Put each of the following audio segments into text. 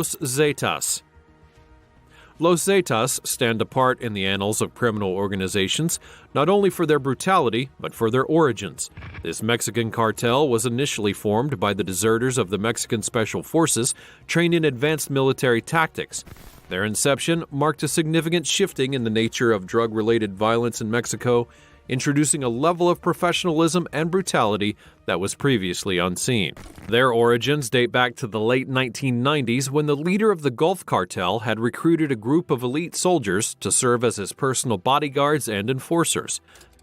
Los Zetas. Los Zetas stand apart in the annals of criminal organizations, not only for their brutality, but for their origins. This Mexican cartel was initially formed by the deserters of the Mexican Special Forces, trained in advanced military tactics. Their inception marked a significant shifting in the nature of drug-related violence in Mexico, introducing a level of professionalism and brutality that was previously unseen. Their origins date back to the late 1990s when the leader of the Gulf Cartel had recruited a group of elite soldiers to serve as his personal bodyguards and enforcers.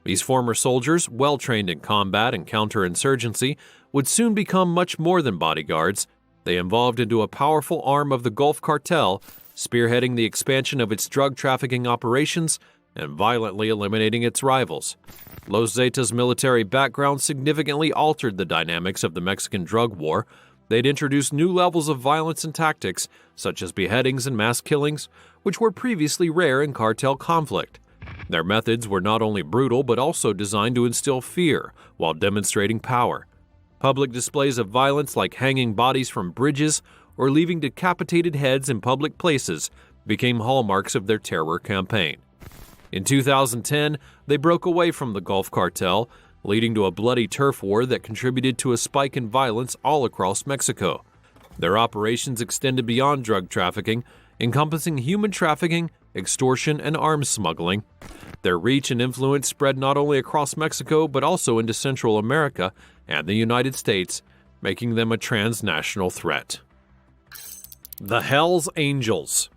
These former soldiers, well trained in combat and counterinsurgency, would soon become much more than bodyguards. They evolved into a powerful arm of the Gulf Cartel, spearheading the expansion of its drug trafficking operations and violently eliminating its rivals. Los Zetas' military background significantly altered the dynamics of the Mexican drug war. They'd introduced new levels of violence and tactics, such as beheadings and mass killings, which were previously rare in cartel conflict. Their methods were not only brutal but also designed to instill fear while demonstrating power. Public displays of violence like hanging bodies from bridges or leaving decapitated heads in public places became hallmarks of their terror campaign. In 2010, they broke away from the Gulf Cartel, leading to a bloody turf war that contributed to a spike in violence all across Mexico. Their operations extended beyond drug trafficking, encompassing human trafficking, extortion, and arms smuggling. Their reach and influence spread not only across Mexico but also into Central America and the United States, making them a transnational threat. The Hells Angels.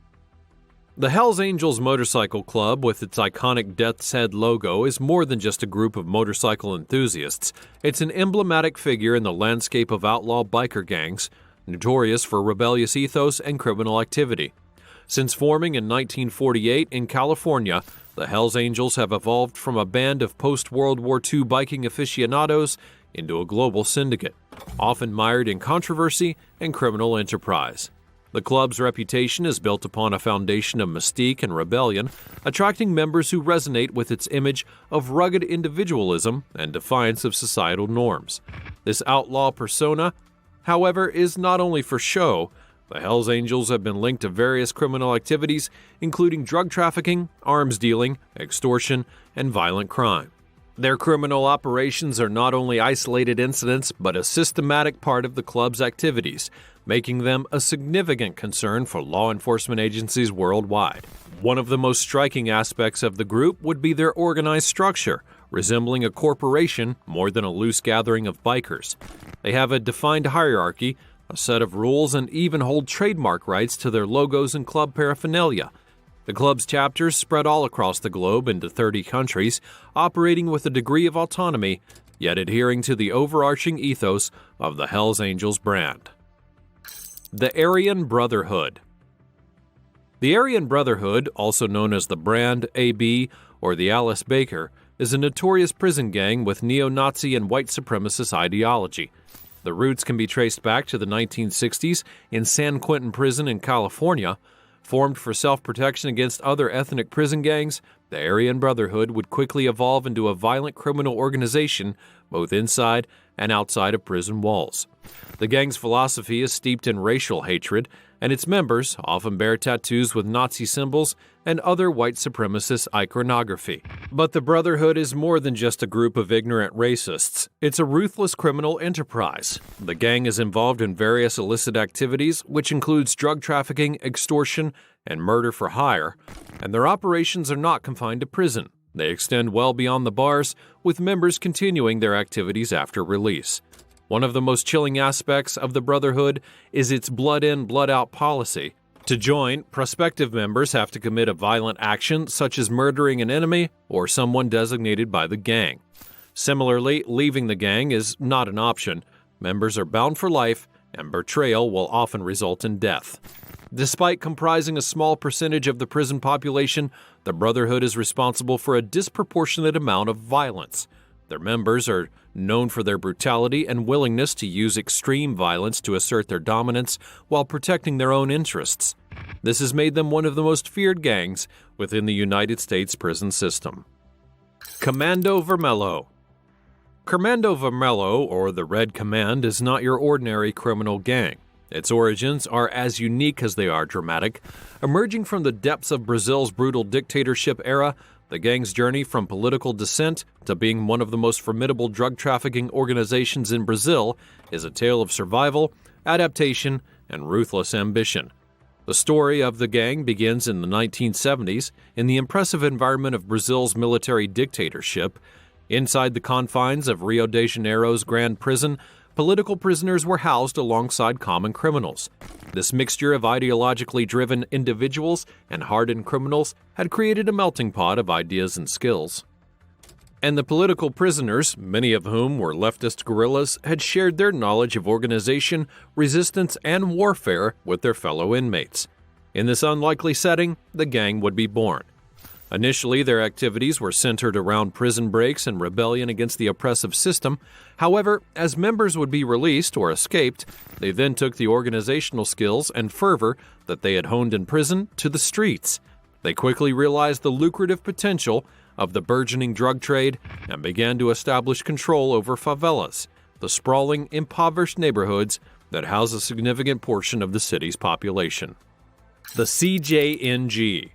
The Hells Angels Motorcycle Club, with its iconic Death's Head logo, is more than just a group of motorcycle enthusiasts. It's an emblematic figure in the landscape of outlaw biker gangs, notorious for rebellious ethos and criminal activity. Since forming in 1948 in California, the Hells Angels have evolved from a band of post-World War II biking aficionados into a global syndicate, often mired in controversy and criminal enterprise. The club's reputation is built upon a foundation of mystique and rebellion, attracting members who resonate with its image of rugged individualism and defiance of societal norms. This outlaw persona, however, is not only for show. The Hells Angels have been linked to various criminal activities, including drug trafficking, arms dealing, extortion, and violent crime. Their criminal operations are not only isolated incidents, but a systematic part of the club's activities, making them a significant concern for law enforcement agencies worldwide. One of the most striking aspects of the group would be their organized structure, resembling a corporation more than a loose gathering of bikers. They have a defined hierarchy, a set of rules, and even hold trademark rights to their logos and club paraphernalia. The club's chapters spread all across the globe into 30 countries, operating with a degree of autonomy, yet adhering to the overarching ethos of the Hells Angels brand. The Aryan Brotherhood. The Aryan Brotherhood, also known as the Brand, AB, or the Alice Baker, is a notorious prison gang with neo-Nazi and white supremacist ideology. The roots can be traced back to the 1960s in San Quentin Prison in California. Formed for self-protection against other ethnic prison gangs, the Aryan Brotherhood would quickly evolve into a violent criminal organization both inside and outside of prison walls. The gang's philosophy is steeped in racial hatred, and its members often bear tattoos with Nazi symbols and other white supremacist iconography. But the Brotherhood is more than just a group of ignorant racists. It's a ruthless criminal enterprise. The gang is involved in various illicit activities, which includes drug trafficking, extortion, and murder for hire, and their operations are not confined to prison. They extend well beyond the bars, with members continuing their activities after release. One of the most chilling aspects of the Brotherhood is its blood-in, blood-out policy. To join, prospective members have to commit a violent action such as murdering an enemy or someone designated by the gang. Similarly, leaving the gang is not an option. Members are bound for life, and betrayal will often result in death. Despite comprising a small percentage of the prison population, the Brotherhood is responsible for a disproportionate amount of violence. Their members are known for their brutality and willingness to use extreme violence to assert their dominance while protecting their own interests. This has made them one of the most feared gangs within the United States prison system. Comando Vermelho. Comando Vermelho, or the Red Command, is not your ordinary criminal gang. Its origins are as unique as they are dramatic. Emerging from the depths of Brazil's brutal dictatorship era, the gang's journey from political dissent to being one of the most formidable drug trafficking organizations in Brazil is a tale of survival, adaptation, and ruthless ambition. The story of the gang begins in the 1970s in the impressive environment of Brazil's military dictatorship. Inside the confines of Rio de Janeiro's Grand Prison, political prisoners were housed alongside common criminals. This mixture of ideologically driven individuals and hardened criminals had created a melting pot of ideas and skills. And the political prisoners, many of whom were leftist guerrillas, had shared their knowledge of organization, resistance, and warfare with their fellow inmates. In this unlikely setting, the gang would be born. Initially, their activities were centered around prison breaks and rebellion against the oppressive system. However, as members would be released or escaped, they then took the organizational skills and fervor that they had honed in prison to the streets. They quickly realized the lucrative potential of the burgeoning drug trade and began to establish control over favelas, the sprawling, impoverished neighborhoods that house a significant portion of the city's population. The CJNG.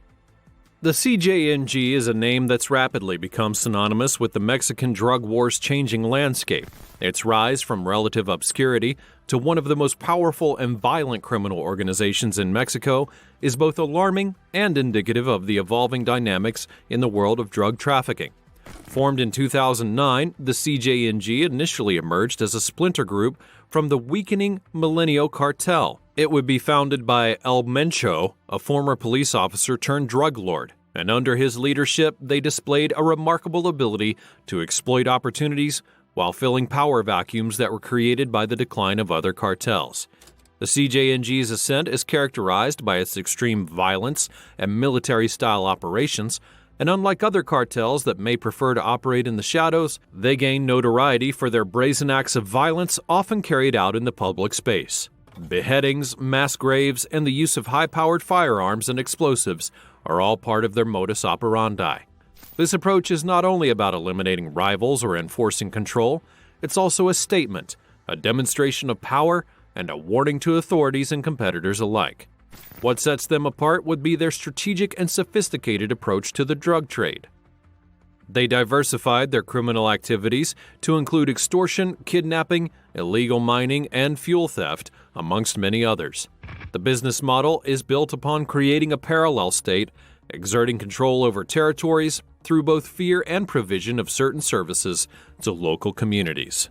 The CJNG is a name that's rapidly become synonymous with the Mexican drug war's changing landscape. Its rise from relative obscurity to one of the most powerful and violent criminal organizations in Mexico is both alarming and indicative of the evolving dynamics in the world of drug trafficking. Formed in 2009, the CJNG initially emerged as a splinter group from the weakening Milenio Cartel. It would be founded by El Mencho, a former police officer turned drug lord, and under his leadership, they displayed a remarkable ability to exploit opportunities while filling power vacuums that were created by the decline of other cartels. The CJNG's ascent is characterized by its extreme violence and military-style operations, and unlike other cartels that may prefer to operate in the shadows, they gain notoriety for their brazen acts of violence often carried out in the public space. Beheadings, mass graves, and the use of high-powered firearms and explosives are all part of their modus operandi. This approach is not only about eliminating rivals or enforcing control, it's also a statement, a demonstration of power, and a warning to authorities and competitors alike. What sets them apart would be their strategic and sophisticated approach to the drug trade. They diversified their criminal activities to include extortion, kidnapping, illegal mining, and fuel theft, amongst many others. The business model is built upon creating a parallel state, exerting control over territories through both fear and provision of certain services to local communities.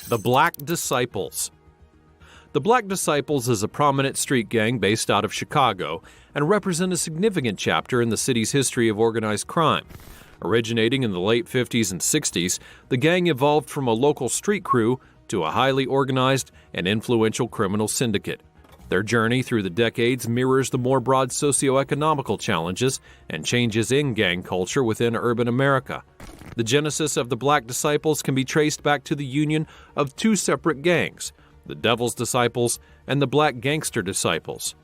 The Black Disciples. The Black Disciples is a prominent street gang based out of Chicago and represent a significant chapter in the city's history of organized crime. Originating in the late 50s and 60s, the gang evolved from a local street crew to a highly organized and influential criminal syndicate. Their journey through the decades mirrors the more broad socioeconomical challenges and changes in gang culture within urban America. The genesis of the Black Disciples can be traced back to the union of two separate gangs, the Devil's Disciples and the Black Gangster Disciples.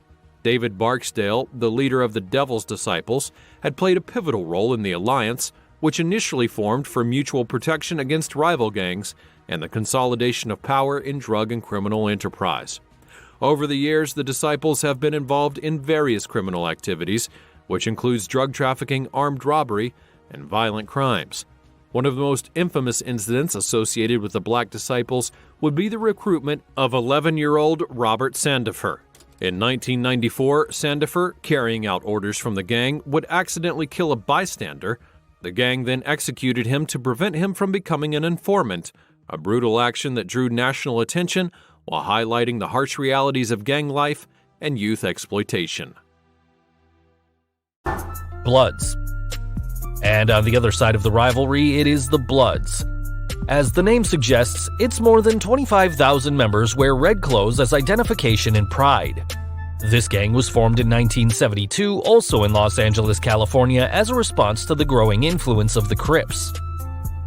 David Barksdale, the leader of the Devil's Disciples, had played a pivotal role in the alliance, which initially formed for mutual protection against rival gangs and the consolidation of power in drug and criminal enterprise. Over the years, the Disciples have been involved in various criminal activities, which includes drug trafficking, armed robbery, and violent crimes. One of the most infamous incidents associated with the Black Disciples would be the recruitment of 11-year-old Robert Sandifer. In 1994, Sandifer, carrying out orders from the gang, would accidentally kill a bystander. The gang then executed him to prevent him from becoming an informant, a brutal action that drew national attention while highlighting the harsh realities of gang life and youth exploitation. Bloods. And on the other side of the rivalry, it is the Bloods. As the name suggests, it's more than 25,000 members wear red clothes as identification and pride. This gang was formed in 1972, also in Los Angeles, California, as a response to the growing influence of the Crips.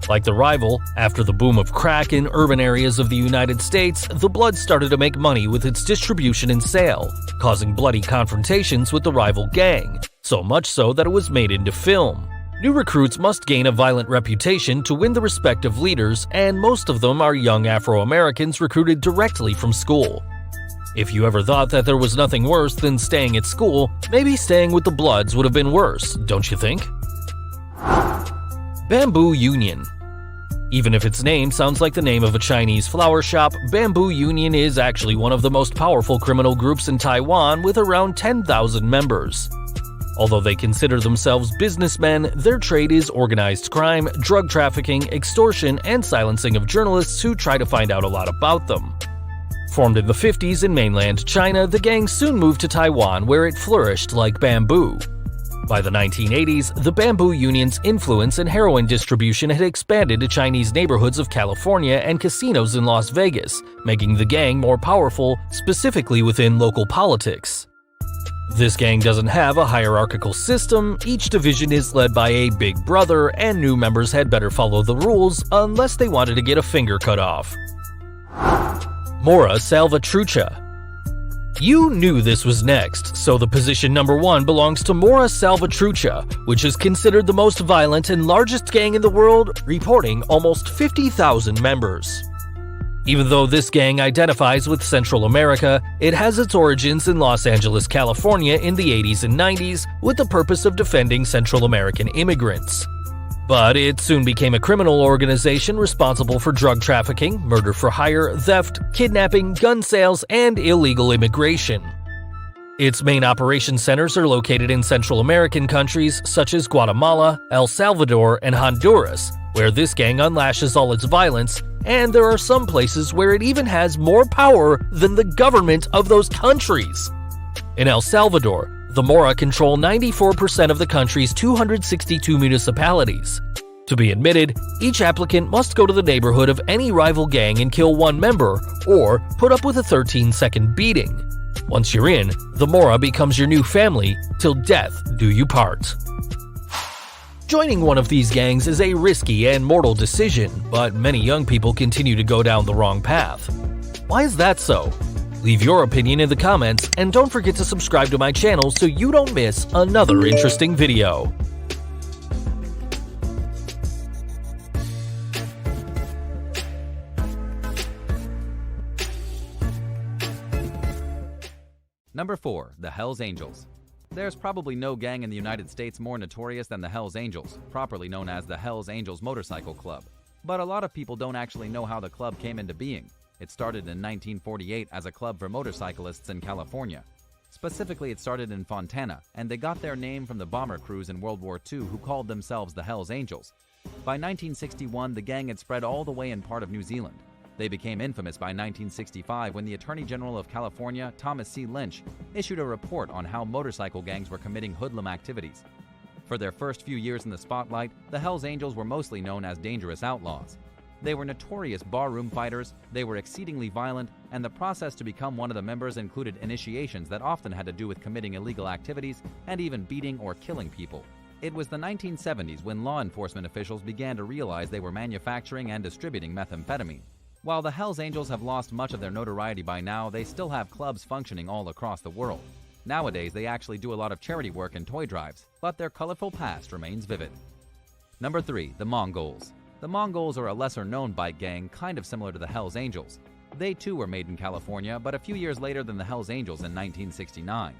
Like the rival, after the boom of crack in urban areas of the United States, the Bloods started to make money with its distribution and sale, causing bloody confrontations with the rival gang, so much so that it was made into film. New recruits must gain a violent reputation to win the respect of leaders, and most of them are young Afro-Americans recruited directly from school. If you ever thought that there was nothing worse than staying at school, maybe staying with the Bloods would have been worse, don't you think? Bamboo Union. Even if its name sounds like the name of a Chinese flower shop, Bamboo Union is actually one of the most powerful criminal groups in Taiwan with around 10,000 members. Although they consider themselves businessmen, their trade is organized crime, drug trafficking, extortion, and silencing of journalists who try to find out a lot about them. Formed in the 50s in mainland China, the gang soon moved to Taiwan where it flourished like bamboo. By the 1980s, the Bamboo Union's influence in heroin distribution had expanded to Chinese neighborhoods of California and casinos in Las Vegas, making the gang more powerful, specifically within local politics. This gang doesn't have a hierarchical system, each division is led by a big brother, and new members had better follow the rules unless they wanted to get a finger cut off. Mora Salvatrucha. You knew this was next, so the position number 1 belongs to Mora Salvatrucha, which is considered the most violent and largest gang in the world, reporting almost 50,000 members. Even though this gang identifies with Central America, it has its origins in Los Angeles, California in the 80s and 90s with the purpose of defending Central American immigrants. But it soon became a criminal organization responsible for drug trafficking, murder for hire, theft, kidnapping, gun sales, and illegal immigration. Its main operation centers are located in Central American countries such as Guatemala, El Salvador, and Honduras, where this gang unlashes all its violence, and there are some places where it even has more power than the government of those countries. In El Salvador, the Mora control 94% of the country's 262 municipalities. To be admitted, each applicant must go to the neighborhood of any rival gang and kill one member, or put up with a 13-second beating. Once you're in, the Mora becomes your new family, till death do you part. Joining one of these gangs is a risky and mortal decision, but many young people continue to go down the wrong path. Why is that so? Leave your opinion in the comments, and don't forget to subscribe to my channel so you don't miss another interesting video. Number 4. The Hells Angels. There's probably no gang in the United States more notorious than the Hells Angels, properly known as the Hells Angels Motorcycle Club. But a lot of people don't actually know how the club came into being. It started in 1948 as a club for motorcyclists in California. Specifically, it started in Fontana, and they got their name from the bomber crews in World War II who called themselves the Hells Angels. By 1961, the gang had spread all the way in part of New Zealand. They became infamous by 1965 when the Attorney General of California, Thomas C. Lynch, issued a report on how motorcycle gangs were committing hoodlum activities. For their first few years in the spotlight, the Hells Angels were mostly known as dangerous outlaws. They were notorious barroom fighters, they were exceedingly violent, and the process to become one of the members included initiations that often had to do with committing illegal activities and even beating or killing people. It was the 1970s when law enforcement officials began to realize they were manufacturing and distributing methamphetamine. While the Hells Angels have lost much of their notoriety by now, they still have clubs functioning all across the world. Nowadays, they actually do a lot of charity work and toy drives, but their colorful past remains vivid. Number 3. The Mongols. The Mongols are a lesser-known bike gang, kind of similar to the Hells Angels. They too were made in California, but a few years later than the Hells Angels in 1969.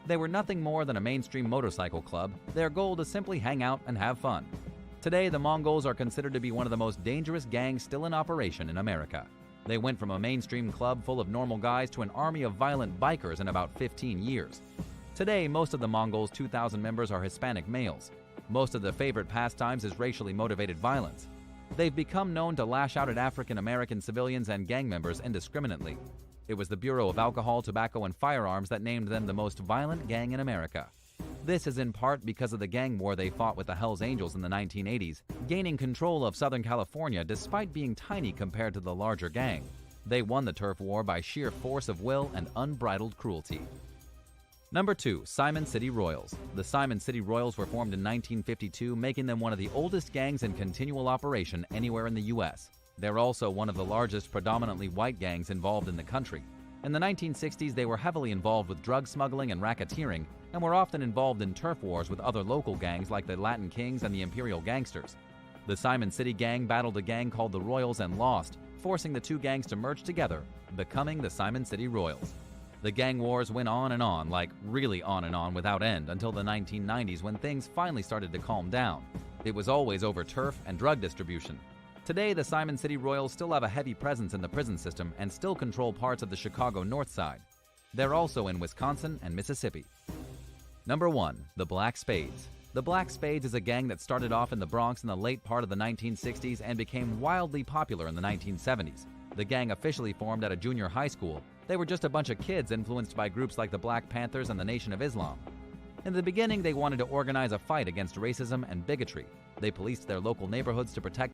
They were nothing more than a mainstream motorcycle club, their goal to simply hang out and have fun. Today, the Mongols are considered to be one of the most dangerous gangs still in operation in America. They went from a mainstream club full of normal guys to an army of violent bikers in about 15 years. Today, most of the Mongols' 2,000 members are Hispanic males. Most of their favorite pastimes is racially motivated violence. They've become known to lash out at African American civilians and gang members indiscriminately. It was the Bureau of Alcohol, Tobacco, and Firearms that named them the most violent gang in America. This is in part because of the gang war they fought with the Hells Angels in the 1980s, gaining control of Southern California despite being tiny compared to the larger gang. They won the turf war by sheer force of will and unbridled cruelty. Number 2. Simon City Royals. The Simon City Royals were formed in 1952, making them one of the oldest gangs in continual operation anywhere in the U.S. They're also one of the largest predominantly white gangs involved in the country. In the 1960s, they were heavily involved with drug smuggling and racketeering, and were often involved in turf wars with other local gangs like the Latin Kings and the Imperial Gangsters. The Simon City Gang battled a gang called the Royals and lost, forcing the two gangs to merge together, becoming the Simon City Royals. The gang wars went on, like really on and on without end, until the 1990s when things finally started to calm down. It was always over turf and drug distribution. Today, the Simon City Royals still have a heavy presence in the prison system and still control parts of the Chicago North Side. They're also in Wisconsin and Mississippi. Number 1. The Black Spades. The Black Spades is a gang that started off in the Bronx in the late part of the 1960s and became wildly popular in the 1970s. The gang officially formed at a junior high school. They were just a bunch of kids influenced by groups like the Black Panthers and the Nation of Islam. In the beginning, they wanted to organize a fight against racism and bigotry. They policed their local neighborhoods to protect